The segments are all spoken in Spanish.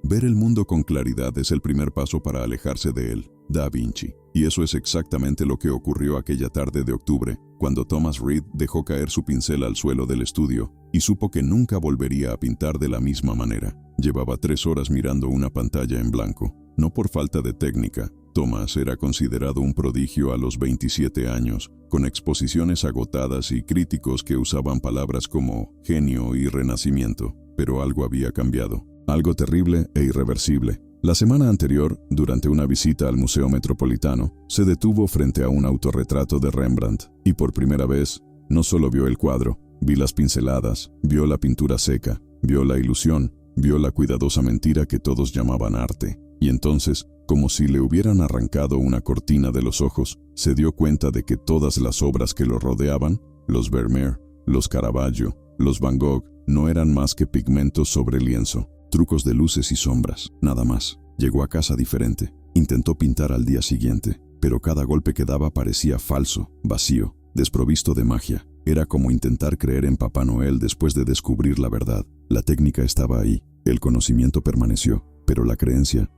Ver el mundo con claridad es el primer paso para alejarse de él. Da Vinci. Y eso es exactamente lo que ocurrió aquella tarde de octubre, cuando Thomas Reid dejó caer su pincel al suelo del estudio y supo que nunca volvería a pintar de la misma manera. Llevaba 3 horas mirando una pantalla en blanco. No por falta de técnica. Thomas era considerado un prodigio a los 27 años, con exposiciones agotadas y críticos que usaban palabras como genio y renacimiento. Pero algo había cambiado. Algo terrible e irreversible. La semana anterior, durante una visita al Museo Metropolitano, se detuvo frente a un autorretrato de Rembrandt y por primera vez no solo vio el cuadro, vio las pinceladas, vio la pintura seca, vio la ilusión, vio la cuidadosa mentira que todos llamaban arte. Y entonces, como si le hubieran arrancado una cortina de los ojos, se dio cuenta de que todas las obras que lo rodeaban, los Vermeer, los Caravaggio, los Van Gogh, no eran más que pigmentos sobre lienzo. Trucos de luces y sombras, nada más. Llegó a casa diferente. Intentó pintar al día siguiente, pero cada golpe que daba parecía falso, vacío, desprovisto de magia. Era como intentar creer en Papá Noel después de descubrir la verdad. La técnica estaba ahí, el conocimiento permaneció, pero la creencia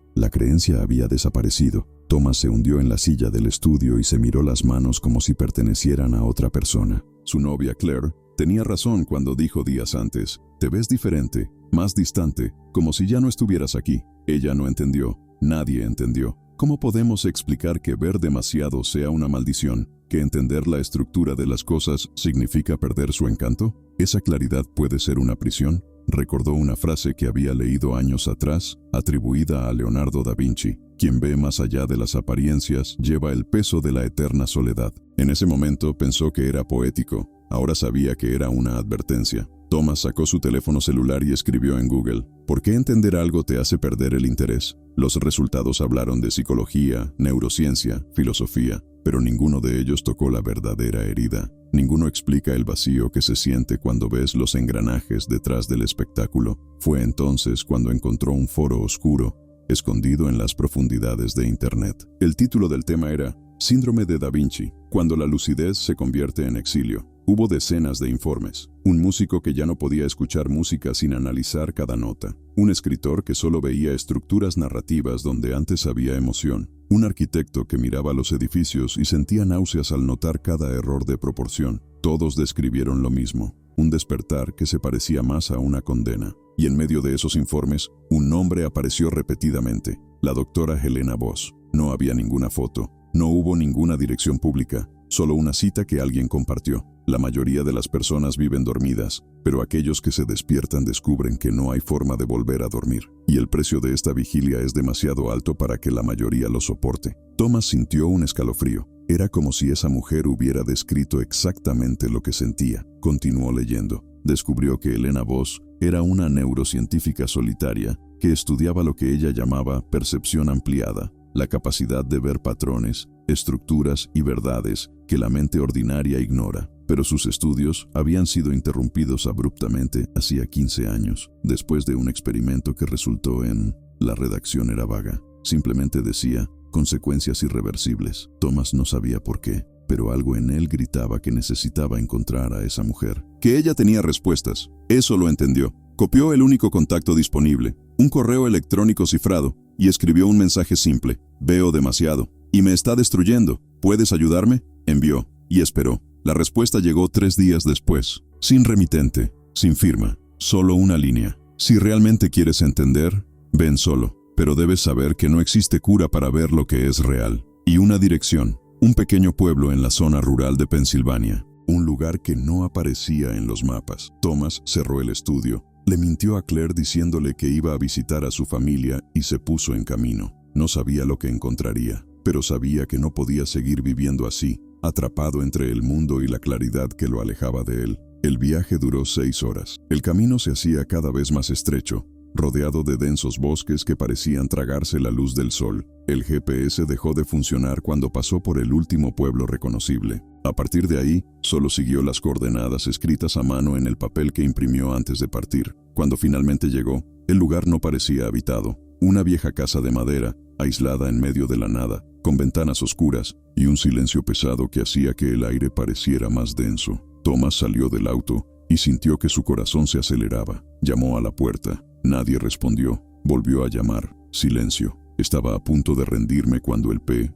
había desaparecido. Thomas se hundió en la silla del estudio y se miró las manos como si pertenecieran a otra persona. Su novia Claire tenía razón cuando dijo días antes: «Te ves diferente, más distante, como si ya no estuvieras aquí». Ella no entendió, nadie entendió. ¿Cómo podemos explicar que ver demasiado sea una maldición? ¿Que entender la estructura de las cosas significa perder su encanto? ¿Esa claridad puede ser una prisión? Recordó una frase que había leído años atrás, atribuida a Leonardo da Vinci: «Quien ve más allá de las apariencias lleva el peso de la eterna soledad». En ese momento pensó que era poético. Ahora sabía que era una advertencia. Thomas sacó su teléfono celular y escribió en Google: ¿por qué entender algo te hace perder el interés? Los resultados hablaron de psicología, neurociencia, filosofía, pero ninguno de ellos tocó la verdadera herida. Ninguno explica el vacío que se siente cuando ves los engranajes detrás del espectáculo. Fue entonces cuando encontró un foro oscuro, escondido en las profundidades de Internet. El título del tema era Síndrome de Da Vinci, cuando la lucidez se convierte en exilio. Hubo decenas de informes. Un músico que ya no podía escuchar música sin analizar cada nota. Un escritor que solo veía estructuras narrativas donde antes había emoción. Un arquitecto que miraba los edificios y sentía náuseas al notar cada error de proporción. Todos describieron lo mismo. Un despertar que se parecía más a una condena. Y en medio de esos informes, un nombre apareció repetidamente: la doctora Helena Voss. No había ninguna foto. No hubo ninguna dirección pública. Solo una cita que alguien compartió. La mayoría de las personas viven dormidas, pero aquellos que se despiertan descubren que no hay forma de volver a dormir. Y el precio de esta vigilia es demasiado alto para que la mayoría lo soporte. Thomas sintió un escalofrío. Era como si esa mujer hubiera descrito exactamente lo que sentía. Continuó leyendo. Descubrió que Helena Voss era una neurocientífica solitaria que estudiaba lo que ella llamaba percepción ampliada, la capacidad de ver patrones, estructuras y verdades que la mente ordinaria ignora. Pero sus estudios habían sido interrumpidos abruptamente hacía 15 años, después de un experimento que resultó en... La redacción era vaga. Simplemente decía: consecuencias irreversibles. Thomas no sabía por qué, pero algo en él gritaba que necesitaba encontrar a esa mujer. Que ella tenía respuestas. Eso lo entendió. Copió el único contacto disponible, un correo electrónico cifrado, y escribió un mensaje simple: «Veo demasiado y me está destruyendo. ¿Puedes ayudarme?». Envió y esperó. La respuesta llegó 3 días después, sin remitente, sin firma, solo una línea: «Si realmente quieres entender, ven solo, pero debes saber que no existe cura para ver lo que es real». Y una dirección: un pequeño pueblo en la zona rural de Pensilvania, un lugar que no aparecía en los mapas. Thomas cerró el estudio. Le mintió a Claire diciéndole que iba a visitar a su familia y se puso en camino. No sabía lo que encontraría, pero sabía que no podía seguir viviendo así, atrapado entre el mundo y la claridad que lo alejaba de él. El viaje duró 6 horas. El camino se hacía cada vez más estrecho, rodeado de densos bosques que parecían tragarse la luz del sol. El GPS dejó de funcionar cuando pasó por el último pueblo reconocible. A partir de ahí, solo siguió las coordenadas escritas a mano en el papel que imprimió antes de partir. Cuando finalmente llegó, el lugar no parecía habitado. Una vieja casa de madera, aislada en medio de la nada, con ventanas oscuras y un silencio pesado que hacía que el aire pareciera más denso. Thomas salió del auto y sintió que su corazón se aceleraba. Llamó a la puerta. Nadie respondió. Volvió a llamar. Silencio. Estaba a punto de rendirme cuando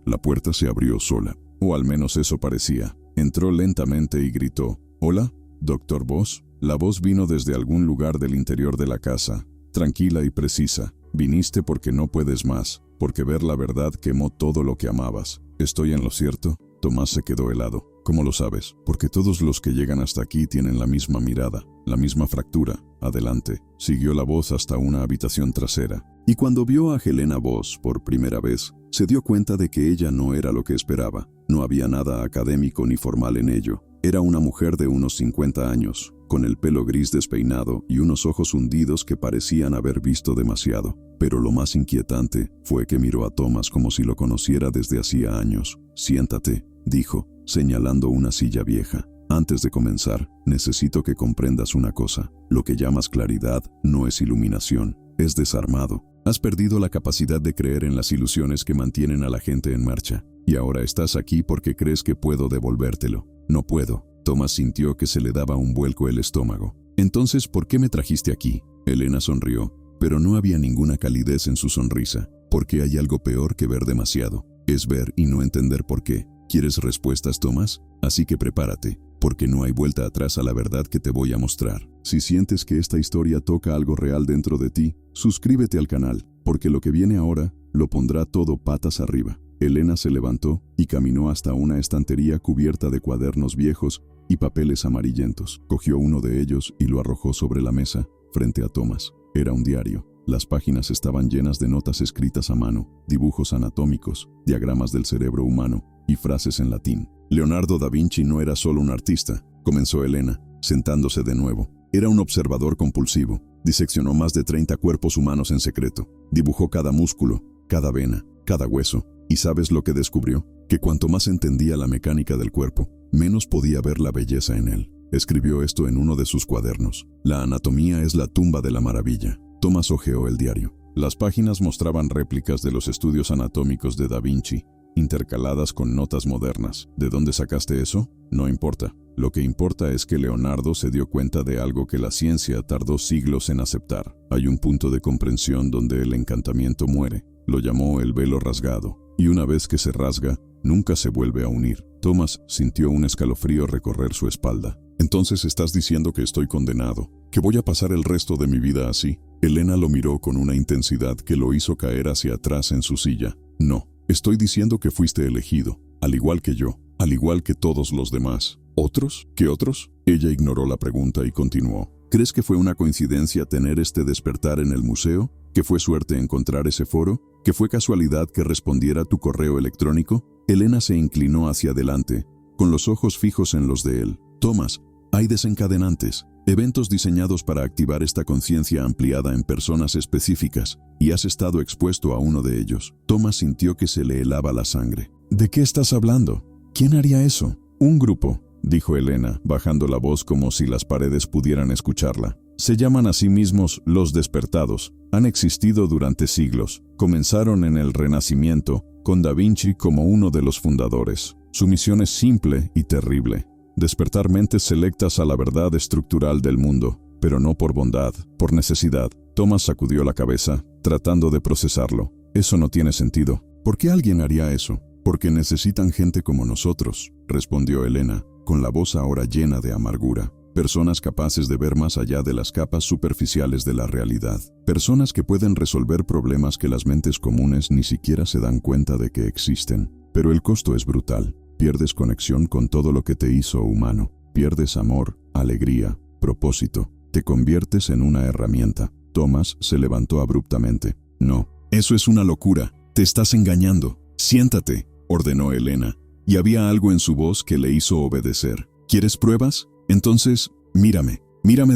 la puerta se abrió sola. O al menos eso parecía. Entró lentamente y gritó: «¿Hola, Dr. Voss?» La voz vino desde algún lugar del interior de la casa, tranquila y precisa. «Viniste porque no puedes más, porque ver la verdad quemó todo lo que amabas. ¿Estoy en lo cierto?» Tomás se quedó helado. «¿Cómo lo sabes?» «Porque todos los que llegan hasta aquí tienen la misma mirada, la misma fractura. Adelante». Siguió la voz hasta una habitación trasera. Y cuando vio a Helena Voss por primera vez, se dio cuenta de que ella no era lo que esperaba. No había nada académico ni formal en ello. Era una mujer de unos 50 años, con el pelo gris despeinado y unos ojos hundidos que parecían haber visto demasiado. Pero lo más inquietante fue que miró a Tomás como si lo conociera desde hacía años. «Siéntate», dijo, señalando una silla vieja. «Antes de comenzar, necesito que comprendas una cosa. Lo que llamas claridad no es iluminación, es desarmado. Has perdido la capacidad de creer en las ilusiones que mantienen a la gente en marcha. Y ahora estás aquí porque crees que puedo devolvértelo. No puedo». Tomás sintió que se le daba un vuelco el estómago. «Entonces, ¿por qué me trajiste aquí?» Helena sonrió, pero no había ninguna calidez en su sonrisa. «Porque hay algo peor que ver demasiado. Es ver y no entender por qué. ¿Quieres respuestas, Tomás? Así que prepárate, porque no hay vuelta atrás a la verdad que te voy a mostrar. Si sientes que esta historia toca algo real dentro de ti, suscríbete al canal, porque lo que viene ahora lo pondrá todo patas arriba». Helena se levantó y caminó hasta una estantería cubierta de cuadernos viejos y papeles amarillentos. Cogió uno de ellos y lo arrojó sobre la mesa, frente a Tomás. Era un diario. Las páginas estaban llenas de notas escritas a mano, dibujos anatómicos, diagramas del cerebro humano y frases en latín. «Leonardo da Vinci no era solo un artista», comenzó Helena, sentándose de nuevo. «Era un observador compulsivo. Diseccionó más de 30 cuerpos humanos en secreto. Dibujó cada músculo, cada vena, cada hueso. ¿Y sabes lo que descubrió? Que cuanto más entendía la mecánica del cuerpo, menos podía ver la belleza en él. Escribió esto en uno de sus cuadernos. La anatomía es la tumba de la maravilla». Tomás hojeó el diario. Las páginas mostraban réplicas de los estudios anatómicos de Da Vinci, intercaladas con notas modernas. ¿De dónde sacaste eso? No importa. Lo que importa es que Leonardo se dio cuenta de algo que la ciencia tardó siglos en aceptar. Hay un punto de comprensión donde el encantamiento muere. Lo llamó el velo rasgado. Y una vez que se rasga, nunca se vuelve a unir. Tomás sintió un escalofrío recorrer su espalda. «Entonces estás diciendo que estoy condenado, que voy a pasar el resto de mi vida así». Helena lo miró con una intensidad que lo hizo caer hacia atrás en su silla. «No, estoy diciendo que fuiste elegido, al igual que yo, al igual que todos los demás». «¿Otros? ¿Qué otros?». Ella ignoró la pregunta y continuó. «¿Crees que fue una coincidencia tener este despertar en el museo? ¿Que fue suerte encontrar ese foro? ¿Que fue casualidad que respondiera tu correo electrónico?». Helena se inclinó hacia adelante, con los ojos fijos en los de él. «Tomás, hay desencadenantes, eventos diseñados para activar esta conciencia ampliada en personas específicas, y has estado expuesto a uno de ellos». Tomás sintió que se le helaba la sangre. «¿De qué estás hablando? ¿Quién haría eso?». «Un grupo», dijo Helena, bajando la voz como si las paredes pudieran escucharla. «Se llaman a sí mismos los despertados. Han existido durante siglos. Comenzaron en el Renacimiento, con Da Vinci como uno de los fundadores. Su misión es simple y terrible: despertar mentes selectas a la verdad estructural del mundo, pero no por bondad, por necesidad». Tomás sacudió la cabeza, tratando de procesarlo. «Eso no tiene sentido. ¿Por qué alguien haría eso?». «Porque necesitan gente como nosotros», respondió Helena, con la voz ahora llena de amargura. «Personas capaces de ver más allá de las capas superficiales de la realidad. Personas que pueden resolver problemas que las mentes comunes ni siquiera se dan cuenta de que existen. Pero el costo es brutal. Pierdes conexión con todo lo que te hizo humano. Pierdes amor, alegría, propósito. Te conviertes en una herramienta». Tomás se levantó abruptamente. «No, eso es una locura. Te estás engañando. Siéntate», ordenó Helena, y había algo en su voz que le hizo obedecer. «¿Quieres pruebas? Entonces, mírame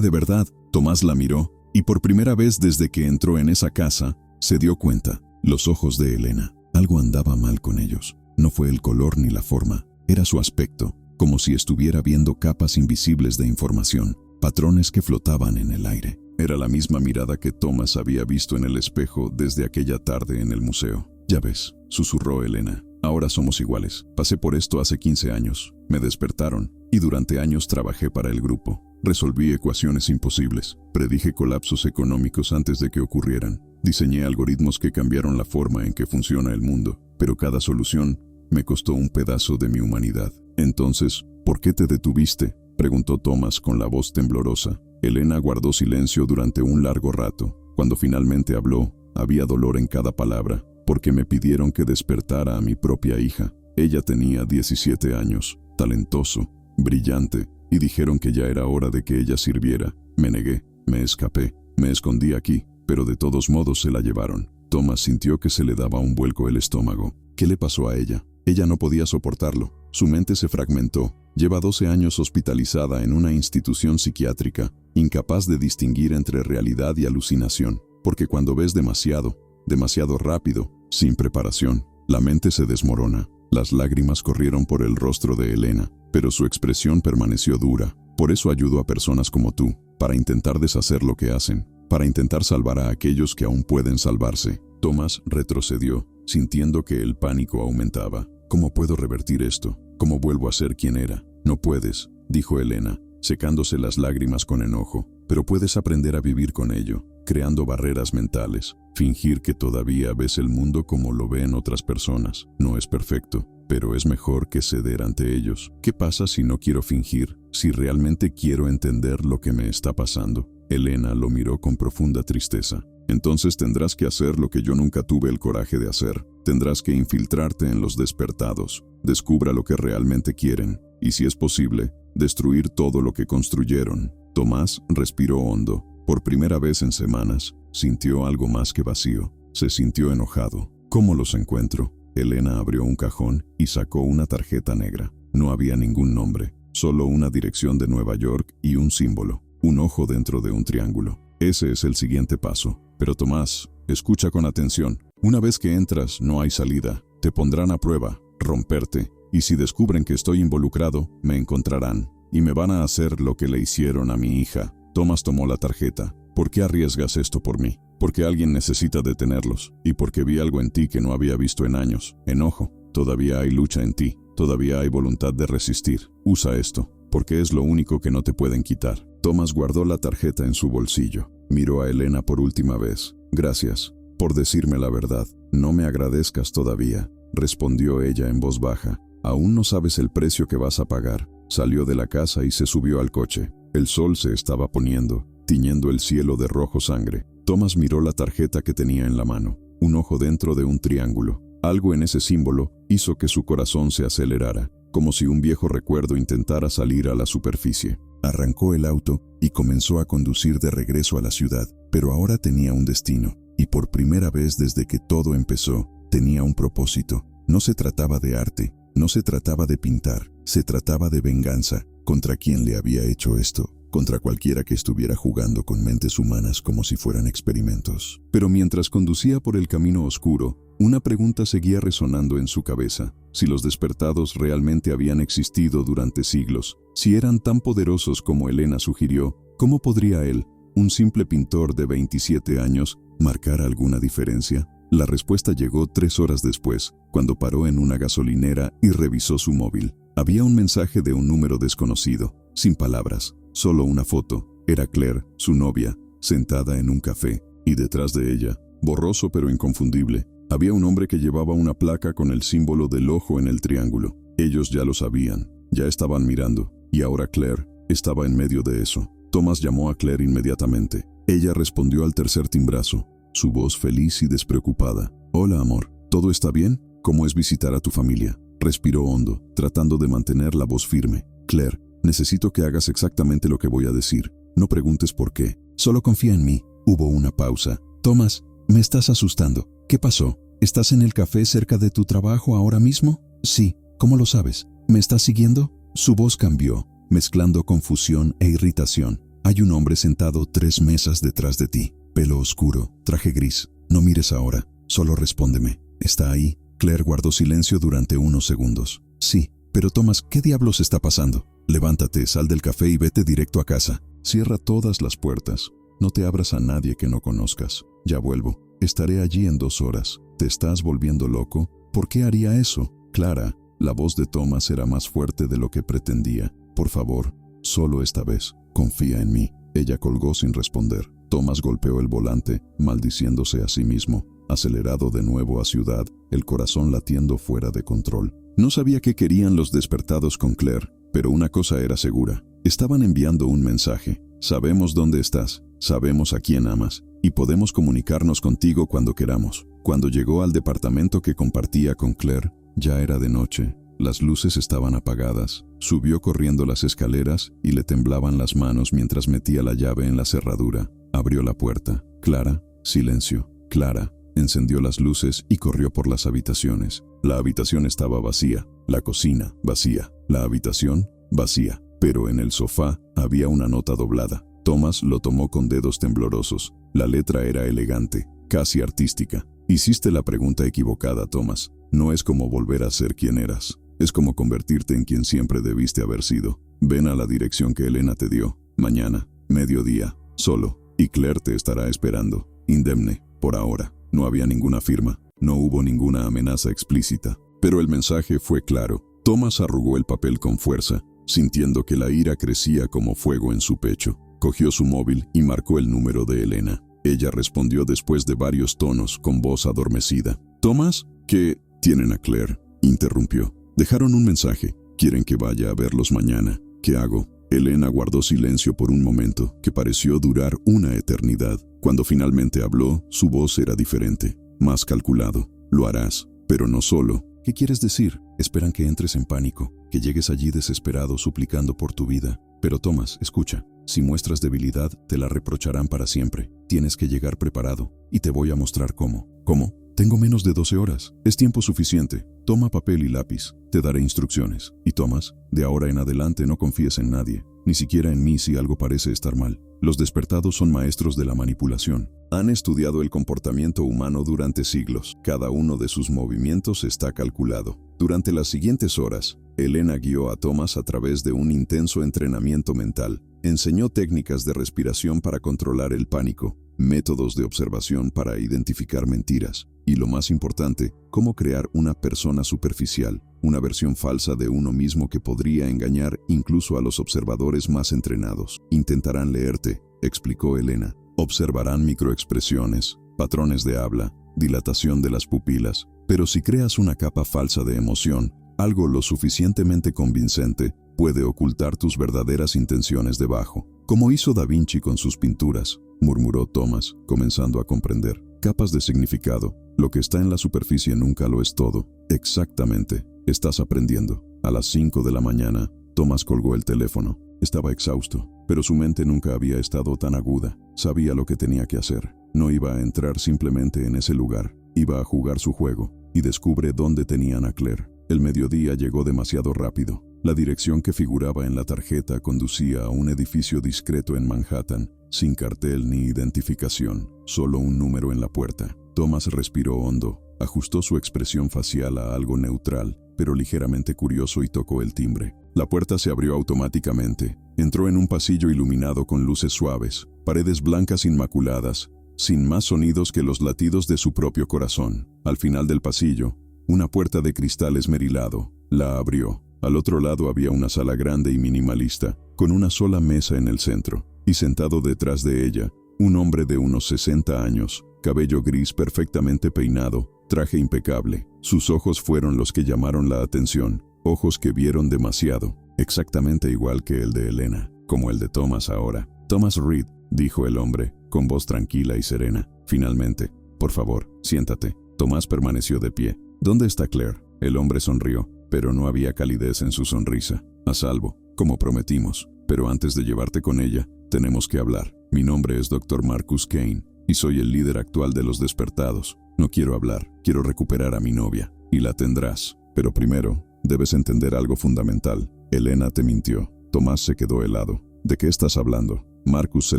de verdad». Tomás la miró, y por primera vez desde que entró en esa casa, se dio cuenta. Los ojos de Helena, algo andaba mal con ellos. No fue el color ni la forma, era su aspecto, como si estuviera viendo capas invisibles de información, patrones que flotaban en el aire. Era la misma mirada que Tomás había visto en el espejo desde aquella tarde en el museo. «Ya ves», susurró Helena, Ahora somos iguales. Pasé por esto hace 15 años. Me despertaron y durante años trabajé para el grupo. Resolví ecuaciones imposibles. Predije colapsos económicos antes de que ocurrieran. Diseñé algoritmos que cambiaron la forma en que funciona el mundo. Pero cada solución me costó un pedazo de mi humanidad. Entonces, ¿por qué te detuviste?, preguntó Thomas con la voz temblorosa. Elena guardó silencio durante un largo rato. Cuando finalmente habló, había dolor en cada palabra, porque me pidieron que despertara a mi propia hija. Ella tenía 17 años, talentoso, brillante, y dijeron que ya era hora de que ella sirviera. Me negué, me escapé, me escondí aquí, pero de todos modos se la llevaron. Thomas sintió que se le daba un vuelco el estómago. ¿Qué le pasó a ella? Ella no podía soportarlo. Su mente se fragmentó. Lleva 12 años hospitalizada en una institución psiquiátrica, incapaz de distinguir entre realidad y alucinación. Porque cuando ves demasiado rápido, sin preparación, la mente se desmorona. Las lágrimas corrieron por el rostro de Elena, pero su expresión permaneció dura. Por eso ayudo a personas como tú, para intentar deshacer lo que hacen, para intentar salvar a aquellos que aún pueden salvarse. Thomas retrocedió, sintiendo que el pánico aumentaba. ¿Cómo puedo revertir esto? ¿Cómo vuelvo a ser quien era? No puedes, dijo Elena, secándose las lágrimas con enojo, pero puedes aprender a vivir con ello, creando barreras mentales. Fingir que todavía ves el mundo como lo ven otras personas. No es perfecto, pero es mejor que ceder ante ellos. ¿Qué pasa si no quiero fingir? Si realmente quiero entender lo que me está pasando. Elena lo miró con profunda tristeza. Entonces tendrás que hacer lo que yo nunca tuve el coraje de hacer. Tendrás que infiltrarte en los despertados. Descubra lo que realmente quieren. Y si es posible, destruir todo lo que construyeron. Tomás respiró hondo. Por primera vez en semanas, sintió algo más que vacío. Se sintió enojado. ¿Cómo los encuentro? Elena abrió un cajón y sacó una tarjeta negra. No había ningún nombre, solo una dirección de Nueva York y un símbolo. Un ojo dentro de un triángulo. Ese es el siguiente paso. Pero Tomás, escucha con atención. Una vez que entras, no hay salida. Te pondrán a prueba, romperte. Y si descubren que estoy involucrado, me encontrarán. Y me van a hacer lo que le hicieron a mi hija. Tomás tomó la tarjeta. ¿Por qué arriesgas esto por mí? Porque alguien necesita detenerlos. Y porque vi algo en ti que no había visto en años. Enojo. Todavía hay lucha en ti. Todavía hay voluntad de resistir. Usa esto, porque es lo único que no te pueden quitar. Tomás guardó la tarjeta en su bolsillo. Miró a Elena por última vez. Gracias por decirme la verdad. No me agradezcas todavía, respondió ella en voz baja. Aún no sabes el precio que vas a pagar. Salió de la casa y se subió al coche. El sol se estaba poniendo, tiñendo el cielo de rojo sangre. Tomás miró la tarjeta que tenía en la mano. Un ojo dentro de un triángulo. Algo en ese símbolo hizo que su corazón se acelerara, como si un viejo recuerdo intentara salir a la superficie. Arrancó el auto y comenzó a conducir de regreso a la ciudad, pero ahora tenía un destino, y por primera vez desde que todo empezó, tenía un propósito. No se trataba de arte, no se trataba de pintar, se trataba de venganza. ¿Contra quién le había hecho esto? Contra cualquiera que estuviera jugando con mentes humanas como si fueran experimentos. Pero mientras conducía por el camino oscuro, una pregunta seguía resonando en su cabeza. Si los despertados realmente habían existido durante siglos, si eran tan poderosos como Elena sugirió, ¿cómo podría él, un simple pintor de 27 años, marcar alguna diferencia? La respuesta llegó 3 horas después, cuando paró en una gasolinera y revisó su móvil. Había un mensaje de un número desconocido, sin palabras, solo una foto. Era Claire, su novia, sentada en un café, y detrás de ella, borroso pero inconfundible, había un hombre que llevaba una placa con el símbolo del ojo en el triángulo. Ellos ya lo sabían, ya estaban mirando, y ahora Claire estaba en medio de eso. Tomás llamó a Claire inmediatamente. Ella respondió al tercer timbrazo, su voz feliz y despreocupada. «Hola, amor, ¿todo está bien? ¿Cómo es visitar a tu familia?» Respiró hondo, tratando de mantener la voz firme. «Claire, necesito que hagas exactamente lo que voy a decir. No preguntes por qué. Solo confía en mí». Hubo una pausa. «Tomás, me estás asustando. ¿Qué pasó? ¿Estás en el café cerca de tu trabajo ahora mismo?» «Sí. ¿Cómo lo sabes? ¿Me estás siguiendo?» Su voz cambió, mezclando confusión e irritación. «Hay un hombre sentado 3 mesas detrás de ti. Pelo oscuro, traje gris. No mires ahora. Solo respóndeme. ¿Está ahí?» Claire guardó silencio durante unos segundos. «Sí, pero Tomás, ¿qué diablos está pasando? Levántate, sal del café y vete directo a casa. Cierra todas las puertas. No te abras a nadie que no conozcas. Ya vuelvo. Estaré allí en 2 horas. ¿Te estás volviendo loco? ¿Por qué haría eso? Clara, la voz de Thomas era más fuerte de lo que pretendía. Por favor, solo esta vez, confía en mí. Ella colgó sin responder. Thomas golpeó el volante, maldiciéndose a sí mismo, acelerado de nuevo a Ciudad, el corazón latiendo fuera de control. No sabía qué querían los despertados con Claire, pero una cosa era segura. Estaban enviando un mensaje. Sabemos dónde estás, sabemos a quién amas, y podemos comunicarnos contigo cuando queramos. Cuando llegó al departamento que compartía con Claire, ya era de noche. Las luces estaban apagadas. Subió corriendo las escaleras y le temblaban las manos mientras metía la llave en la cerradura. Abrió la puerta. Clara, silencio. Clara, encendió las luces y corrió por las habitaciones. La habitación estaba vacía, la cocina vacía, la habitación vacía, pero en el sofá había una nota doblada. Thomas lo tomó con dedos temblorosos. La letra era elegante, casi artística. Hiciste la pregunta equivocada, Thomas. No es como volver a ser quien eras. Es como convertirte en quien siempre debiste haber sido. Ven a la dirección que Elena te dio. Mañana, mediodía, solo. Y Claire te estará esperando. Indemne, por ahora. No había ninguna firma. No hubo ninguna amenaza explícita. Pero el mensaje fue claro. Thomas arrugó el papel con fuerza, sintiendo que la ira crecía como fuego en su pecho. Cogió su móvil y marcó el número de Elena. Ella respondió después de varios tonos, con voz adormecida. «¿Thomas? ¿Qué tienen a Claire?», interrumpió. «Dejaron un mensaje. Quieren que vaya a verlos mañana. ¿Qué hago?». Elena guardó silencio por un momento, que pareció durar una eternidad. Cuando finalmente habló, su voz era diferente, más calculado. «Lo harás, pero no solo». «¿Qué quieres decir?». «Esperan que entres en pánico, que llegues allí desesperado suplicando por tu vida. Pero Thomas, escucha, si muestras debilidad, te la reprocharán para siempre. Tienes que llegar preparado, y te voy a mostrar cómo». «¿Cómo?». «Tengo menos de 12 horas. Es tiempo suficiente. Toma papel y lápiz. Te daré instrucciones. Y Thomas, de ahora en adelante no confíes en nadie, ni siquiera en mí si algo parece estar mal. Los despertados son maestros de la manipulación. Han estudiado el comportamiento humano durante siglos. Cada uno de sus movimientos está calculado». Durante las siguientes horas, Elena guió a Thomas a través de un intenso entrenamiento mental. Enseñó técnicas de respiración para controlar el pánico, métodos de observación para identificar mentiras, y lo más importante, cómo crear una persona superficial, una versión falsa de uno mismo que podría engañar incluso a los observadores más entrenados. «Intentarán leerte», explicó Elena. «Observarán microexpresiones, patrones de habla, dilatación de las pupilas, pero si creas una capa falsa de emoción, algo lo suficientemente convincente, puede ocultar tus verdaderas intenciones debajo, como hizo Da Vinci con sus pinturas», murmuró Thomas, comenzando a comprender. «Capas de significado. Lo que está en la superficie nunca lo es todo». «Exactamente. Estás aprendiendo». A las 5 de la mañana, Thomas colgó el teléfono. Estaba exhausto, pero su mente nunca había estado tan aguda. Sabía lo que tenía que hacer. No iba a entrar simplemente en ese lugar. Iba a jugar su juego, y descubre dónde tenían a Claire. El mediodía llegó demasiado rápido. La dirección que figuraba en la tarjeta conducía a un edificio discreto en Manhattan, sin cartel ni identificación, solo un número en la puerta. Thomas respiró hondo, ajustó su expresión facial a algo neutral, pero ligeramente curioso y tocó el timbre. La puerta se abrió automáticamente. Entró en un pasillo iluminado con luces suaves, paredes blancas inmaculadas, sin más sonidos que los latidos de su propio corazón. Al final del pasillo, una puerta de cristal esmerilado. La abrió. Al otro lado había una sala grande y minimalista, con una sola mesa en el centro, y sentado detrás de ella, un hombre de unos 60 años, cabello gris perfectamente peinado, traje impecable. Sus ojos fueron los que llamaron la atención, ojos que vieron demasiado, exactamente igual que el de Elena, como el de Thomas ahora. «Thomas Reed», dijo el hombre, con voz tranquila y serena. «Finalmente, por favor, siéntate». Thomas permaneció de pie. «¿Dónde está Claire?». El hombre sonrió, pero no había calidez en su sonrisa. «A salvo, como prometimos, pero antes de llevarte con ella, tenemos que hablar. Mi nombre es Dr. Marcus Kane, y soy el líder actual de los despertados. No quiero hablar, quiero recuperar a mi novia, y la tendrás. Pero primero, debes entender algo fundamental. Elena te mintió». Tomás se quedó helado. «¿De qué estás hablando?». Marcus se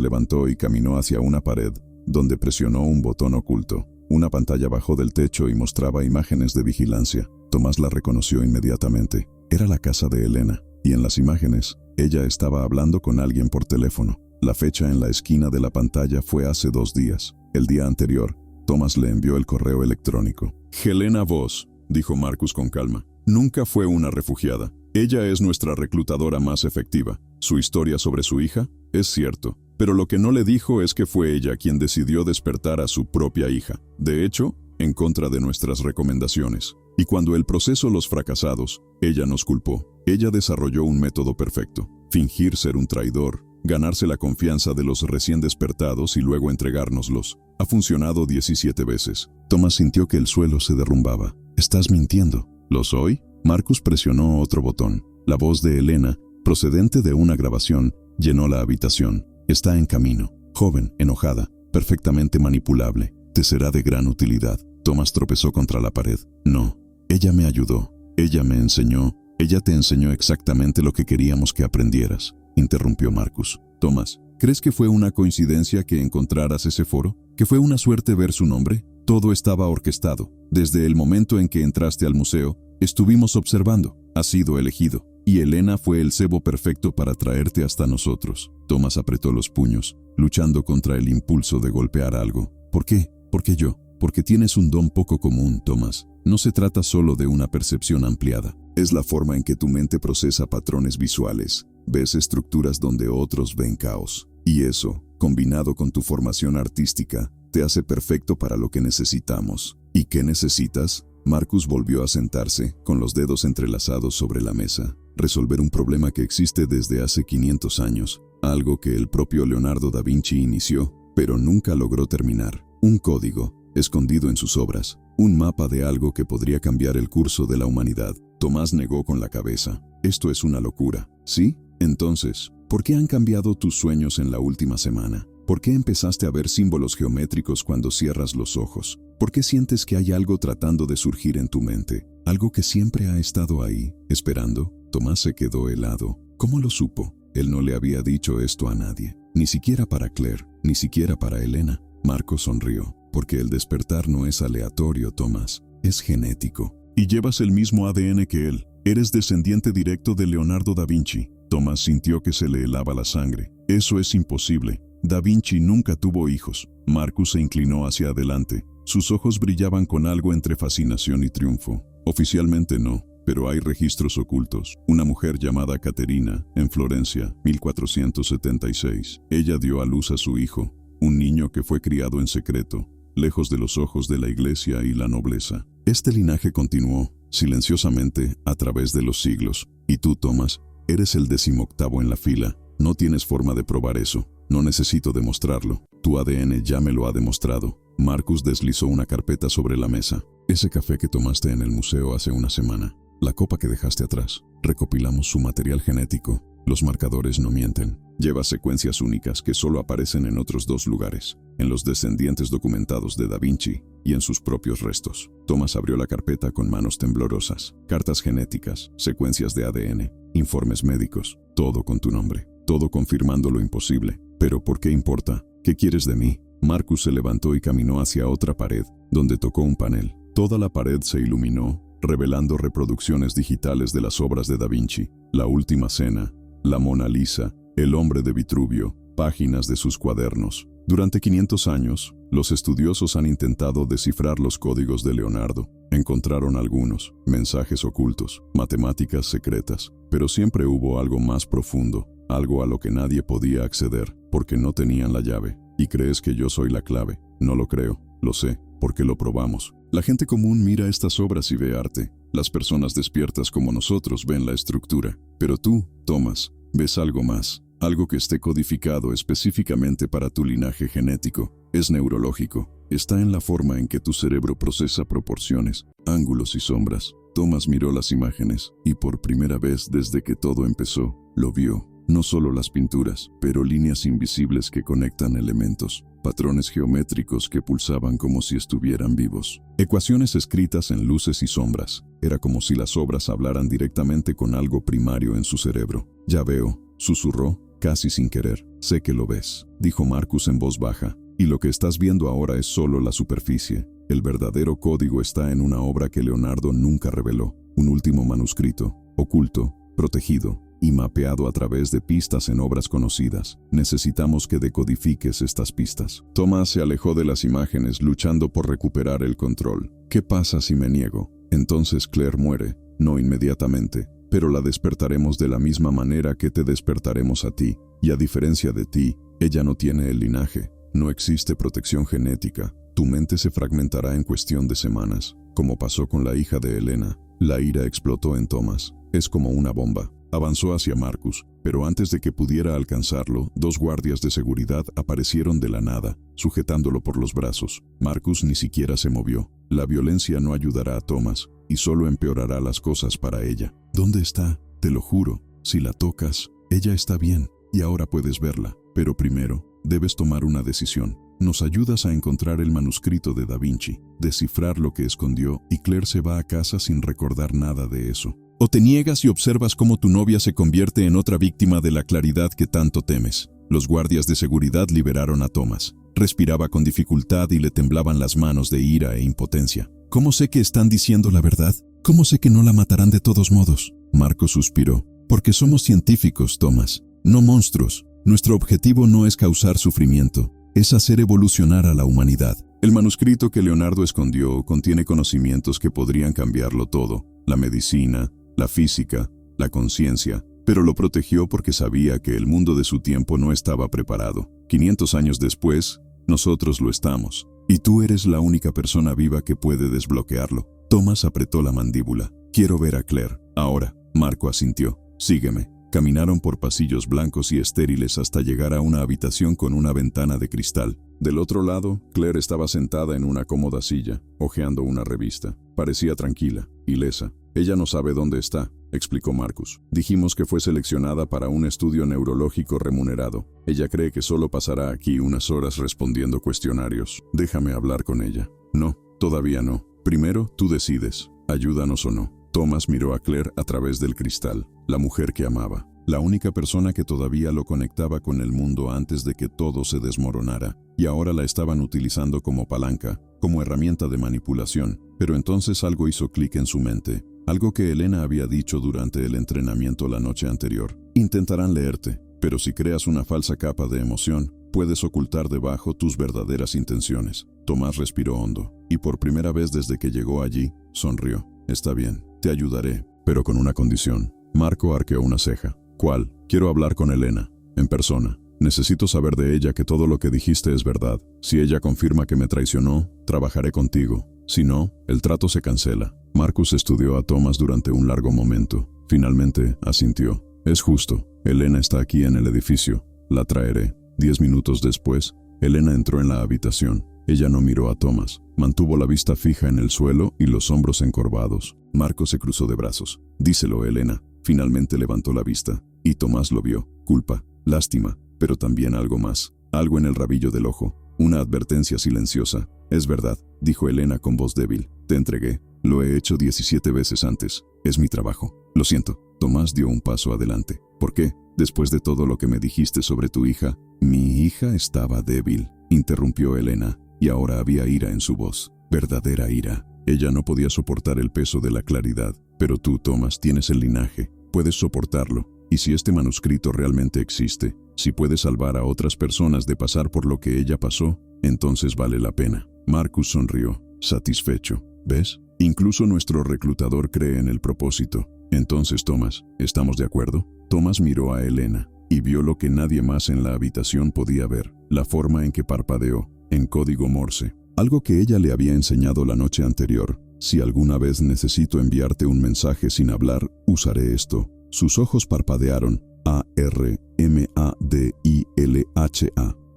levantó y caminó hacia una pared, donde presionó un botón oculto. Una pantalla bajó del techo y mostraba imágenes de vigilancia. Tomás la reconoció inmediatamente. Era la casa de Elena, y en las imágenes, ella estaba hablando con alguien por teléfono. La fecha en la esquina de la pantalla fue hace 2 días. El día anterior, Tomás le envió el correo electrónico. «Helena Voss», dijo Marcus con calma. Nunca fue una refugiada. Ella es nuestra reclutadora más efectiva. Su historia sobre su hija es cierto, pero lo que no le dijo es que fue ella quien decidió despertar a su propia hija. De hecho, en contra de nuestras recomendaciones. Y cuando el proceso los fracasados, ella nos culpó. Ella desarrolló un método perfecto. Fingir ser un traidor, ganarse la confianza de los recién despertados y luego entregárnoslos. Ha funcionado 17 veces. Thomas sintió que el suelo se derrumbaba. «¿Estás mintiendo?» «¿Lo soy?» Marcus presionó otro botón. La voz de Elena, procedente de una grabación, llenó la habitación. «Está en camino. Joven, enojada, perfectamente manipulable. Te será de gran utilidad». Thomas tropezó contra la pared. «No. Ella me ayudó. Ella me enseñó. Ella te enseñó exactamente lo que queríamos que aprendieras», interrumpió Marcus. «Thomas, ¿crees que fue una coincidencia que encontraras ese foro? ¿Que fue una suerte ver su nombre? Todo estaba orquestado. Desde el momento en que entraste al museo, estuvimos observando. Has sido elegido. Y Elena fue el cebo perfecto para traerte hasta nosotros». Thomas apretó los puños, luchando contra el impulso de golpear algo. «¿Por qué? ¿Por qué yo?» «Porque tienes un don poco común, Thomas. No se trata solo de una percepción ampliada. Es la forma en que tu mente procesa patrones visuales. Ves estructuras donde otros ven caos. Y eso, combinado con tu formación artística, te hace perfecto para lo que necesitamos». «¿Y qué necesitas?» Marcus volvió a sentarse, con los dedos entrelazados sobre la mesa. «Resolver un problema que existe desde hace 500 años. Algo que el propio Leonardo da Vinci inició, pero nunca logró terminar. Un código, escondido en sus obras. Un mapa de algo que podría cambiar el curso de la humanidad». Tomás negó con la cabeza. «Esto es una locura». «¿Sí? Entonces, ¿por qué han cambiado tus sueños en la última semana? ¿Por qué empezaste a ver símbolos geométricos cuando cierras los ojos? ¿Por qué sientes que hay algo tratando de surgir en tu mente? Algo que siempre ha estado ahí, esperando». Tomás se quedó helado. ¿Cómo lo supo? Él no le había dicho esto a nadie. Ni siquiera para Claire, ni siquiera para Elena. Marcos sonrió. «Porque el despertar no es aleatorio, Tomás. Es genético. Y llevas el mismo ADN que él. Eres descendiente directo de Leonardo da Vinci». Tomás sintió que se le helaba la sangre. «Eso es imposible. Da Vinci nunca tuvo hijos». Marcus se inclinó hacia adelante. Sus ojos brillaban con algo entre fascinación y triunfo. «Oficialmente no, pero hay registros ocultos. Una mujer llamada Caterina, en Florencia, 1476. Ella dio a luz a su hijo, un niño que fue criado en secreto, lejos de los ojos de la iglesia y la nobleza. Este linaje continuó, silenciosamente, a través de los siglos. Y tú, Thomas, eres el 18º en la fila. No tienes forma de probar eso. No necesito demostrarlo. Tu ADN ya me lo ha demostrado». Marcus deslizó una carpeta sobre la mesa. «Ese café que tomaste en el museo hace una semana. La copa que dejaste atrás. Recopilamos su material genético. Los marcadores no mienten. Lleva secuencias únicas que solo aparecen en otros 2 lugares. En los descendientes documentados de Da Vinci y en sus propios restos». Thomas abrió la carpeta con manos temblorosas. «Cartas genéticas, secuencias de ADN, informes médicos. Todo con tu nombre. Todo confirmando lo imposible. Pero ¿por qué importa? ¿Qué quieres de mí?» Marcus se levantó y caminó hacia otra pared, donde tocó un panel. Toda la pared se iluminó, revelando reproducciones digitales de las obras de Da Vinci. La Última Cena, la Mona Lisa, el Hombre de Vitruvio, páginas de sus cuadernos. Durante 500 años, los estudiosos han intentado descifrar los códigos de Leonardo. Encontraron algunos, mensajes ocultos, matemáticas secretas, pero siempre hubo algo más profundo, algo a lo que nadie podía acceder, porque no tenían la llave. ¿Y crees que yo soy la clave? No lo creo, lo sé, porque lo probamos. La gente común mira estas obras y ve arte. Las personas despiertas como nosotros ven la estructura. Pero tú, Thomas, ves algo más. Algo que esté codificado específicamente para tu linaje genético. Es neurológico. Está en la forma en que tu cerebro procesa proporciones, ángulos y sombras. Thomas miró las imágenes y por primera vez desde que todo empezó, lo vio. No solo las pinturas, pero líneas invisibles que conectan elementos, patrones geométricos que pulsaban como si estuvieran vivos. Ecuaciones escritas en luces y sombras. Era como si las obras hablaran directamente con algo primario en su cerebro. «Ya veo», susurró, casi sin querer. «Sé que lo ves», dijo Marcus en voz baja. «Y lo que estás viendo ahora es solo la superficie. El verdadero código está en una obra que Leonardo nunca reveló. Un último manuscrito, oculto, protegido y mapeado a través de pistas en obras conocidas. Necesitamos que decodifiques estas pistas». Thomas se alejó de las imágenes luchando por recuperar el control. «¿Qué pasa si me niego? Entonces Claire muere. no inmediatamente, pero la despertaremos de la misma manera que te despertaremos a ti, y a diferencia de ti, ella no tiene el linaje, no existe protección genética, tu mente se fragmentará en cuestión de semanas, como pasó con la hija de Elena. La ira explotó en Thomas, es como una bomba. Avanzó hacia Marcus, pero antes de que pudiera alcanzarlo, 2 guardias de seguridad aparecieron de la nada, sujetándolo por los brazos. Marcus ni siquiera se movió. La violencia no ayudará a Thomas, y solo empeorará las cosas para ella. ¿Dónde está? Te lo juro, si la tocas, ella está bien, y ahora puedes verla. Pero primero, debes tomar una decisión. Nos ayudas a encontrar el manuscrito de Da Vinci, descifrar lo que escondió, y Claire se va a casa sin recordar nada de eso. O te niegas y observas cómo tu novia se convierte en otra víctima de la claridad que tanto temes. Los guardias de seguridad liberaron a Thomas. Respiraba con dificultad y le temblaban las manos de ira e impotencia. ¿Cómo sé que están diciendo la verdad? ¿Cómo sé que no la matarán de todos modos? Marco suspiró. Porque somos científicos, Thomas, no monstruos. Nuestro objetivo no es causar sufrimiento, es hacer evolucionar a la humanidad. El manuscrito que Leonardo escondió contiene conocimientos que podrían cambiarlo todo. La medicina, la física, la conciencia, pero lo protegió porque sabía que el mundo de su tiempo no estaba preparado. 500 años después, nosotros lo estamos, y tú eres la única persona viva que puede desbloquearlo. Thomas apretó la mandíbula. Quiero ver a Claire. Ahora. Marco asintió. Sígueme. Caminaron por pasillos blancos y estériles hasta llegar a una habitación con una ventana de cristal. Del otro lado, Claire estaba sentada en una cómoda silla, hojeando una revista. Parecía tranquila, ilesa. Ella no sabe dónde está, explicó Marcus. Dijimos que fue seleccionada para un estudio neurológico remunerado. Ella cree que solo pasará aquí unas horas respondiendo cuestionarios. Déjame hablar con ella. No, todavía no. Primero, tú decides, ayúdanos o no. Thomas miró a Claire a través del cristal, la mujer que amaba, la única persona que todavía lo conectaba con el mundo antes de que todo se desmoronara, y ahora la estaban utilizando como palanca, como herramienta de manipulación. Pero entonces algo hizo clic en su mente, algo que Elena había dicho durante el entrenamiento la noche anterior. Intentarán leerte, pero si creas una falsa capa de emoción, puedes ocultar debajo tus verdaderas intenciones. Tomás respiró hondo, y por primera vez desde que llegó allí, sonrió. Está bien, te ayudaré, pero con una condición. Marco arqueó una ceja. ¿Cuál? Quiero hablar con Elena, en persona. Necesito saber de ella que todo lo que dijiste es verdad. Si ella confirma que me traicionó, trabajaré contigo. Si no, el trato se cancela. Marcus estudió a Thomas durante un largo momento. Finalmente, asintió. Es justo. Elena está aquí en el edificio. La traeré. 10 minutos después, Elena entró en la habitación. Ella no miró a Thomas. Mantuvo la vista fija en el suelo y los hombros encorvados. Marco se cruzó de brazos. Díselo, Elena. Finalmente levantó la vista. Y Tomás lo vio. Culpa, lástima, pero también algo más. Algo en el rabillo del ojo. Una advertencia silenciosa. Es verdad, dijo Elena con voz débil. Te entregué. Lo he hecho 17 veces antes. Es mi trabajo. Lo siento. Tomás dio un paso adelante. ¿Por qué? Después de todo lo que me dijiste sobre tu hija. Mi hija estaba débil, interrumpió Elena, y ahora había ira en su voz. Verdadera ira. Ella no podía soportar el peso de la claridad. Pero tú, Thomas, tienes el linaje. Puedes soportarlo. Y si este manuscrito realmente existe, si puedes salvar a otras personas de pasar por lo que ella pasó, entonces vale la pena. Marcus sonrió, satisfecho. ¿Ves? Incluso nuestro reclutador cree en el propósito. Entonces, Thomas, ¿estamos de acuerdo? Thomas miró a Elena y vio lo que nadie más en la habitación podía ver, la forma en que parpadeó, en código Morse, algo que ella le había enseñado la noche anterior. Si alguna vez necesito enviarte un mensaje sin hablar, usaré esto. Sus ojos parpadearon. A-R-M-A-D-I-L-H-A.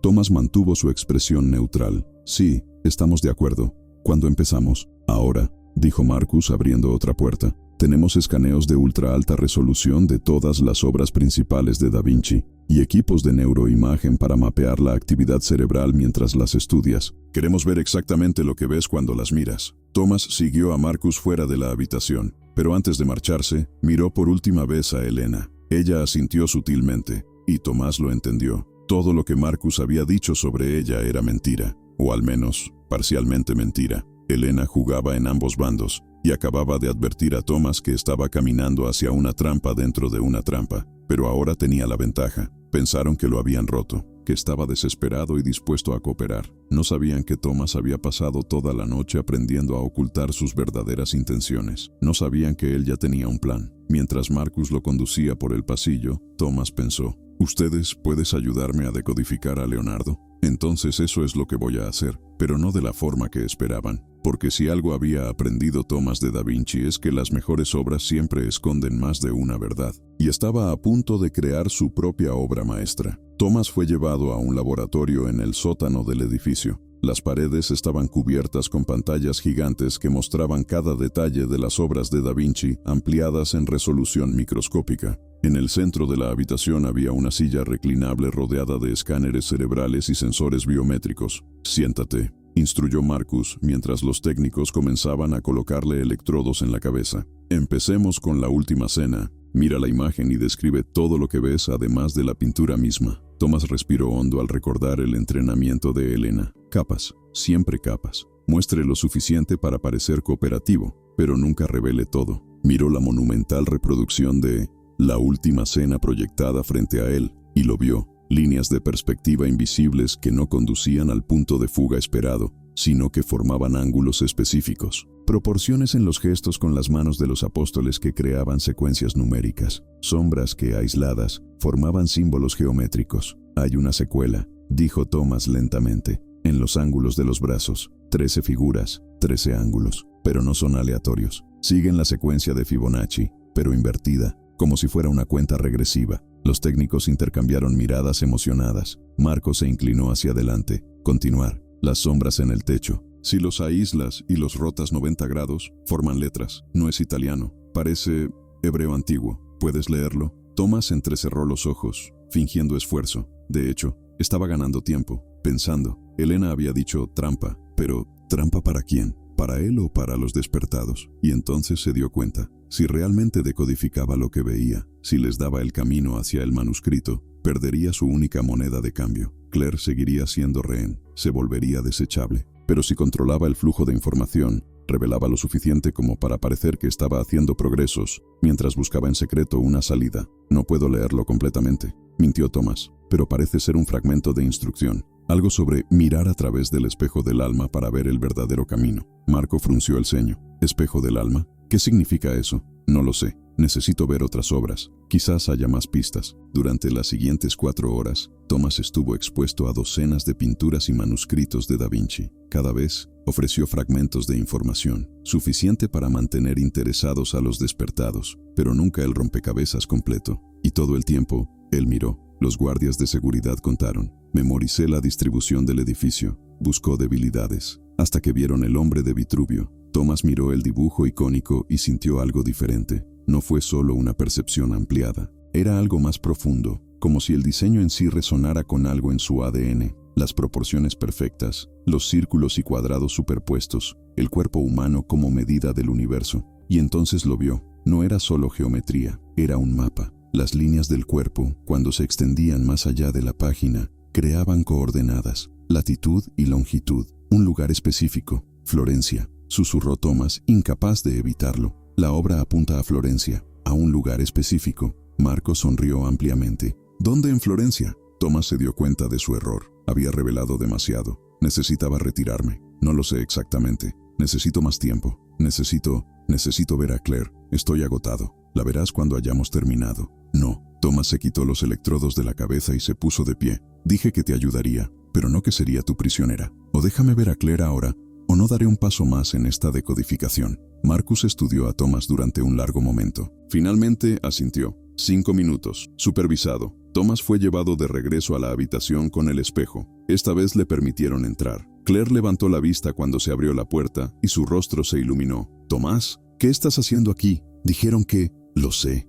Thomas mantuvo su expresión neutral. Sí, estamos de acuerdo. ¿Cuándo empezamos? Ahora, dijo Marcus abriendo otra puerta. Tenemos escaneos de ultra alta resolución de todas las obras principales de Da Vinci y equipos de neuroimagen para mapear la actividad cerebral mientras las estudias. Queremos ver exactamente lo que ves cuando las miras. Thomas siguió a Marcus fuera de la habitación, pero antes de marcharse, miró por última vez a Elena. Ella asintió sutilmente, y Thomas lo entendió. Todo lo que Marcus había dicho sobre ella era mentira, o al menos, parcialmente mentira. Elena jugaba en ambos bandos, y acababa de advertir a Thomas que estaba caminando hacia una trampa dentro de una trampa, pero ahora tenía la ventaja. Pensaron que lo habían roto. que estaba desesperado y dispuesto a cooperar. No sabían que Thomas había pasado toda la noche aprendiendo a ocultar sus verdaderas intenciones. No sabían que él ya tenía un plan. Mientras Marcus lo conducía por el pasillo, Thomas pensó: ¿Ustedes puedes ayudarme a decodificar a Leonardo? Entonces eso es lo que voy a hacer, pero no de la forma que esperaban. Porque si algo había aprendido Thomas de Da Vinci es que las mejores obras siempre esconden más de una verdad. Y estaba a punto de crear su propia obra maestra. Thomas fue llevado a un laboratorio en el sótano del edificio. Las paredes estaban cubiertas con pantallas gigantes que mostraban cada detalle de las obras de Da Vinci, ampliadas en resolución microscópica. En el centro de la habitación había una silla reclinable rodeada de escáneres cerebrales y sensores biométricos. «Siéntate», instruyó Marcus mientras los técnicos comenzaban a colocarle electrodos en la cabeza. «Empecemos con la última cena. Mira la imagen y describe todo lo que ves, además de la pintura misma». Thomas respiró hondo al recordar el entrenamiento de Helena. Capas, siempre capas. Muestre lo suficiente para parecer cooperativo, pero nunca revele todo. Miró la monumental reproducción de La Última Cena proyectada frente a él, y lo vio. Líneas de perspectiva invisibles que no conducían al punto de fuga esperado, sino que formaban ángulos específicos. Proporciones en los gestos con las manos de los apóstoles que creaban secuencias numéricas. Sombras que, aisladas, formaban símbolos geométricos. «Hay una secuela», dijo Thomas lentamente. «En los ángulos de los brazos. 13 figuras, 13 ángulos. Pero no son aleatorios. Siguen la secuencia de Fibonacci, pero invertida, como si fuera una cuenta regresiva». Los técnicos intercambiaron miradas emocionadas. Marco se inclinó hacia adelante. «Continuar. Las sombras en el techo. Si los aíslas y los rotas 90 grados, forman letras. No es italiano. Parece hebreo antiguo. ¿Puedes leerlo?» Thomas entrecerró los ojos, fingiendo esfuerzo. De hecho, estaba ganando tiempo, pensando. Helena había dicho trampa, pero ¿trampa para quién? ¿Para él o para los despertados? Y entonces se dio cuenta. Si realmente decodificaba lo que veía, si les daba el camino hacia el manuscrito, perdería su única moneda de cambio. Claire seguiría siendo rehén, se volvería desechable. Pero si controlaba el flujo de información, revelaba lo suficiente como para parecer que estaba haciendo progresos, mientras buscaba en secreto una salida. «No puedo leerlo completamente», mintió Thomas, «pero parece ser un fragmento de instrucción. Algo sobre mirar a través del espejo del alma para ver el verdadero camino». Marco frunció el ceño. «¿Espejo del alma? ¿Qué significa eso?» «No lo sé. Necesito ver otras obras. Quizás haya más pistas». Durante las siguientes 4 horas, Thomas estuvo expuesto a docenas de pinturas y manuscritos de Da Vinci. Cada vez ofreció fragmentos de información, suficiente para mantener interesados a los despertados, pero nunca el rompecabezas completo. Y todo el tiempo, él miró. Los guardias de seguridad contaron. Memoricé la distribución del edificio. Buscó debilidades, hasta que vieron el hombre de Vitruvio. Thomas miró el dibujo icónico y sintió algo diferente. No fue solo una percepción ampliada. Era algo más profundo, como si el diseño en sí resonara con algo en su ADN. Las proporciones perfectas, los círculos y cuadrados superpuestos, el cuerpo humano como medida del universo. Y entonces lo vio. No era solo geometría, era un mapa. Las líneas del cuerpo, cuando se extendían más allá de la página, creaban coordenadas, latitud y longitud. Un lugar específico, Florencia, susurró Thomas, incapaz de evitarlo. La obra apunta a Florencia, a un lugar específico. Marco sonrió ampliamente. «¿Dónde en Florencia?» Thomas se dio cuenta de su error. Había revelado demasiado. Necesitaba retirarme. No lo sé exactamente. Necesito más tiempo. Necesito ver a Claire. Estoy agotado. La verás cuando hayamos terminado. No. Thomas se quitó los electrodos de la cabeza y se puso de pie. Dije que te ayudaría, pero no que sería tu prisionera. O déjame ver a Claire ahora, o no daré un paso más en esta decodificación. Marcus estudió a Thomas durante un largo momento. Finalmente asintió. 5 minutos. Supervisado. Thomas fue llevado de regreso a la habitación con el espejo. Esta vez le permitieron entrar. Claire levantó la vista cuando se abrió la puerta y su rostro se iluminó. «Tomás, ¿qué estás haciendo aquí? Dijeron que...» Lo sé,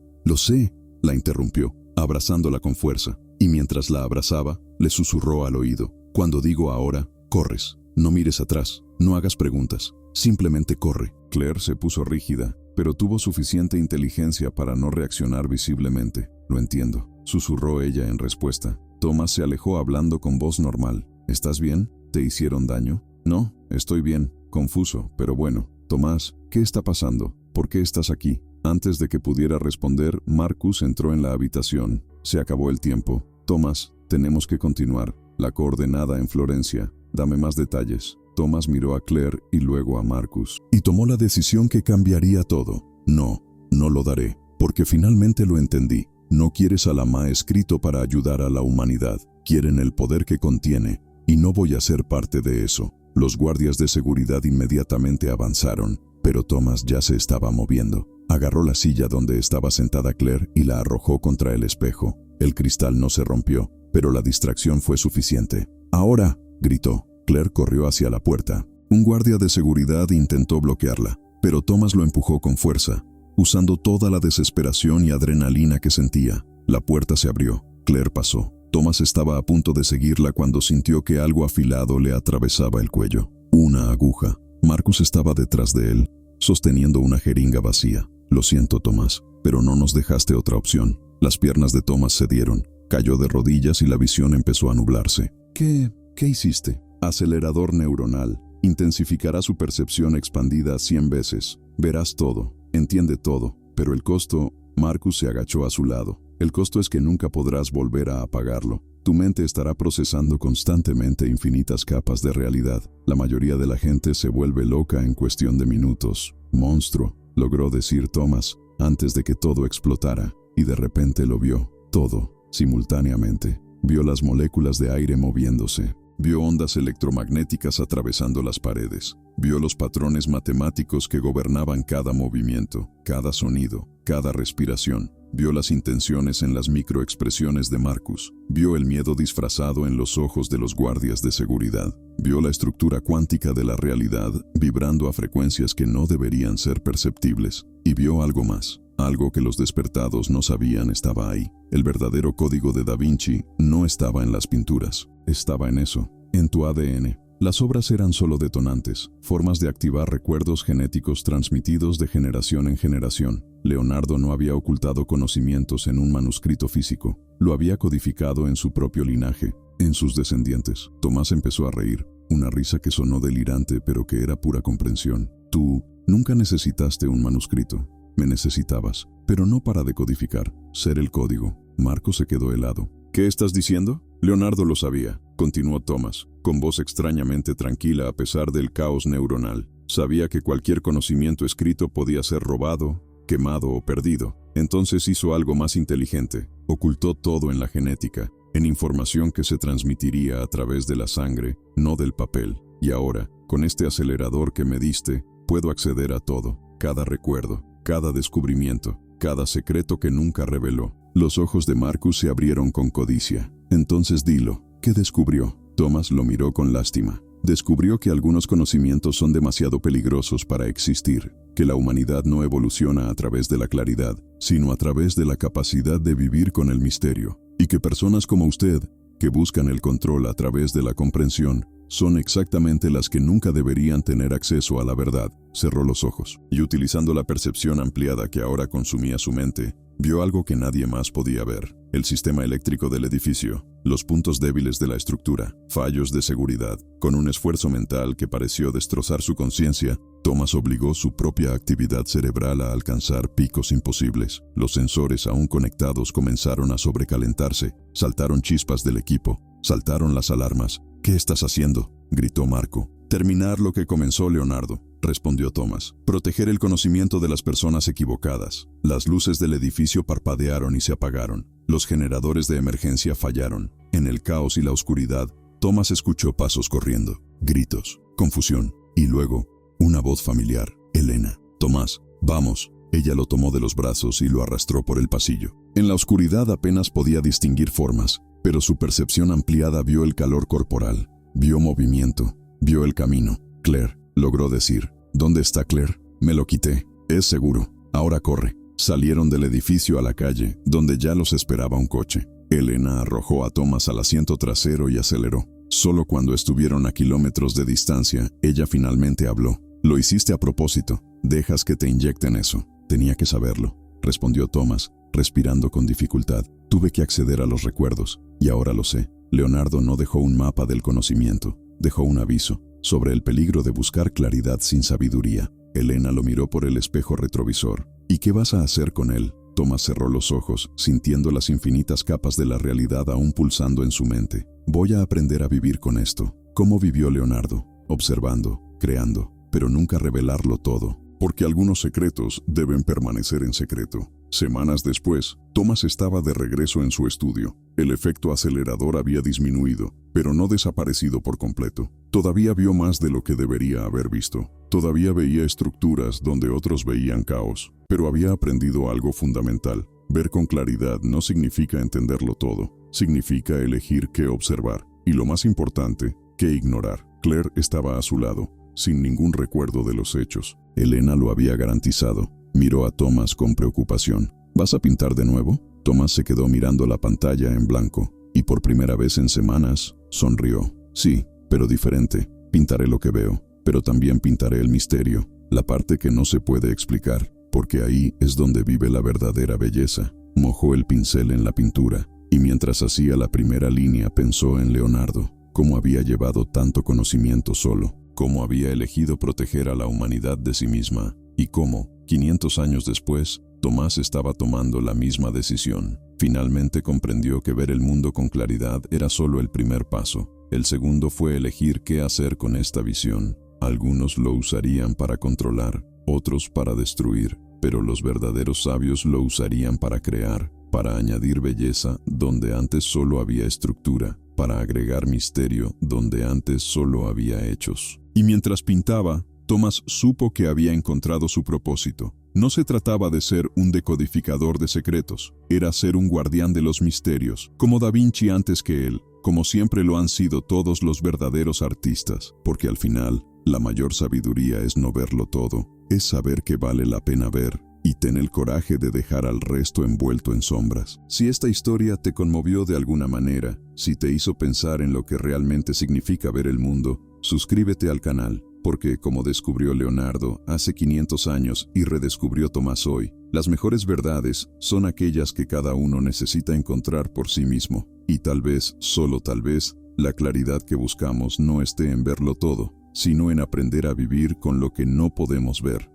la interrumpió, abrazándola con fuerza, y mientras la abrazaba, le susurró al oído. «Cuando digo ahora, corres. No mires atrás, no hagas preguntas, simplemente corre». Claire se puso rígida, pero tuvo suficiente inteligencia para no reaccionar visiblemente. «Lo entiendo», susurró ella en respuesta. Thomas se alejó hablando con voz normal. «¿Estás bien? ¿Te hicieron daño?» «No, estoy bien, confuso, pero bueno». «Tomás, ¿qué está pasando? ¿Por qué estás aquí?» Antes de que pudiera responder, Marcus entró en la habitación. «Se acabó el tiempo. Tomás, Tenemos que continuar. La coordenada en Florencia. Dame más detalles. Thomas miró a Claire y luego a Marcus. Y tomó la decisión que cambiaría todo. No, no lo daré, porque finalmente lo entendí. No quieres a la Ma escrito para ayudar a la humanidad. Quieren el poder que contiene, y no voy a ser parte de eso. Los guardias de seguridad inmediatamente avanzaron, pero Thomas ya se estaba moviendo. Agarró la silla donde estaba sentada Claire y la arrojó contra el espejo. El cristal no se rompió, pero la distracción fue suficiente. ¡Ahora!, gritó. Claire corrió hacia la puerta. Un guardia de seguridad intentó bloquearla, pero Thomas lo empujó con fuerza, usando toda la desesperación y adrenalina que sentía. La puerta se abrió. Claire pasó. Thomas estaba a punto de seguirla cuando sintió que algo afilado le atravesaba el cuello. Una aguja. Marcus estaba detrás de él, sosteniendo una jeringa vacía. Lo siento, Thomas, pero no nos dejaste otra opción. Las piernas de Thomas cedieron. Cayó de rodillas y la visión empezó a nublarse. ¿Qué hiciste? Acelerador neuronal. Intensificará su percepción expandida 100 veces. Verás todo, entiende todo, pero el costo... Marcus se agachó a su lado. El costo es que nunca podrás volver a apagarlo. Tu mente estará procesando constantemente infinitas capas de realidad. La mayoría de la gente se vuelve loca en cuestión de minutos. Monstruo, logró decir Thomas, antes de que todo explotara, y de repente lo vio, todo, simultáneamente. Vio las moléculas de aire moviéndose. Vio ondas electromagnéticas atravesando las paredes. Vio los patrones matemáticos que gobernaban cada movimiento, cada sonido, cada respiración. Vio las intenciones en las microexpresiones de Marcus. Vio el miedo disfrazado en los ojos de los guardias de seguridad. Vio la estructura cuántica de la realidad vibrando a frecuencias que no deberían ser perceptibles. Y vio algo más. Algo que los despertados no sabían estaba ahí. El verdadero código de Da Vinci no estaba en las pinturas. Estaba en eso, en tu ADN. Las obras eran solo detonantes, formas de activar recuerdos genéticos transmitidos de generación en generación. Leonardo no había ocultado conocimientos en un manuscrito físico. Lo había codificado en su propio linaje, en sus descendientes. Tomás empezó a reír, una risa que sonó delirante pero que era pura comprensión. Tú nunca necesitaste un manuscrito. Me necesitabas, pero no para decodificar, ser el código. Marco se quedó helado. ¿Qué estás diciendo? Leonardo lo sabía, continuó Thomas, con voz extrañamente tranquila a pesar del caos neuronal. Sabía que cualquier conocimiento escrito podía ser robado, quemado o perdido. Entonces hizo algo más inteligente. Ocultó todo en la genética, en información que se transmitiría a través de la sangre, no del papel. Y ahora, con este acelerador que me diste, puedo acceder a todo, cada recuerdo, cada descubrimiento, cada secreto que nunca reveló. Los ojos de Marcus se abrieron con codicia. Entonces dilo, ¿qué descubrió? Thomas lo miró con lástima. Descubrió que algunos conocimientos son demasiado peligrosos para existir, que la humanidad no evoluciona a través de la claridad, sino a través de la capacidad de vivir con el misterio, y que personas como usted, que buscan el control a través de la comprensión, son exactamente las que nunca deberían tener acceso a la verdad. Cerró los ojos, y utilizando la percepción ampliada que ahora consumía su mente, vio algo que nadie más podía ver. El sistema eléctrico del edificio, los puntos débiles de la estructura, fallos de seguridad. Con un esfuerzo mental que pareció destrozar su conciencia, Thomas obligó su propia actividad cerebral a alcanzar picos imposibles. Los sensores aún conectados comenzaron a sobrecalentarse, saltaron chispas del equipo, saltaron las alarmas. ¿Qué estás haciendo?, gritó Marco. Terminar lo que comenzó Leonardo, respondió Thomas. Proteger el conocimiento de las personas equivocadas. Las luces del edificio parpadearon y se apagaron. Los generadores de emergencia fallaron. En el caos y la oscuridad, Thomas escuchó pasos corriendo, gritos, confusión, y luego, una voz familiar. Elena. Tomás, vamos. Ella lo tomó de los brazos y lo arrastró por el pasillo. En la oscuridad apenas podía distinguir formas, pero su percepción ampliada vio el calor corporal, vio movimiento, vio el camino. Claire, logró decir. ¿Dónde está Claire? Me lo quité. Es seguro. Ahora corre. Salieron del edificio a la calle, donde ya los esperaba un coche. Elena arrojó a Thomas al asiento trasero y aceleró. Solo cuando estuvieron a kilómetros de distancia, ella finalmente habló. Lo hiciste a propósito. Dejas que te inyecten eso. Tenía que saberlo, respondió Thomas, respirando con dificultad. Tuve que acceder a los recuerdos, y ahora lo sé. Leonardo no dejó un mapa del conocimiento, dejó un aviso sobre el peligro de buscar claridad sin sabiduría. Elena lo miró por el espejo retrovisor. ¿Y qué vas a hacer con él? Tomás cerró los ojos, sintiendo las infinitas capas de la realidad aún pulsando en su mente. Voy a aprender a vivir con esto. ¿Cómo vivió Leonardo? Observando, creando, pero nunca revelarlo todo. Porque algunos secretos deben permanecer en secreto. Semanas después, Tomás estaba de regreso en su estudio. El efecto acelerador había disminuido, pero no desaparecido por completo. Todavía vio más de lo que debería haber visto. Todavía veía estructuras donde otros veían caos, pero había aprendido algo fundamental. Ver con claridad no significa entenderlo todo, significa elegir qué observar, y lo más importante, qué ignorar. Claire estaba a su lado, sin ningún recuerdo de los hechos. Elena lo había garantizado. Miró a Tomás con preocupación. ¿Vas a pintar de nuevo? Tomás se quedó mirando la pantalla en blanco, y por primera vez en semanas, sonrió. Sí, pero diferente. Pintaré lo que veo, pero también pintaré el misterio, la parte que no se puede explicar, porque ahí es donde vive la verdadera belleza. Mojó el pincel en la pintura, y mientras hacía la primera línea pensó en Leonardo, cómo había llevado tanto conocimiento solo, cómo había elegido proteger a la humanidad de sí misma, y cómo, 500 años después, Tomás estaba tomando la misma decisión. Finalmente comprendió que ver el mundo con claridad era solo el primer paso. El segundo fue elegir qué hacer con esta visión. Algunos lo usarían para controlar, otros para destruir, pero los verdaderos sabios lo usarían para crear, para añadir belleza donde antes solo había estructura, para agregar misterio donde antes solo había hechos. Y mientras pintaba, Tomás supo que había encontrado su propósito. No se trataba de ser un decodificador de secretos, era ser un guardián de los misterios, como Da Vinci antes que él, como siempre lo han sido todos los verdaderos artistas, porque al final, la mayor sabiduría es no verlo todo, es saber que vale la pena ver, y ten el coraje de dejar al resto envuelto en sombras. Si esta historia te conmovió de alguna manera, si te hizo pensar en lo que realmente significa ver el mundo, suscríbete al canal. Porque, como descubrió Leonardo hace 500 años y redescubrió Tomás hoy, las mejores verdades son aquellas que cada uno necesita encontrar por sí mismo. Y tal vez, solo tal vez, la claridad que buscamos no esté en verlo todo, sino en aprender a vivir con lo que no podemos ver.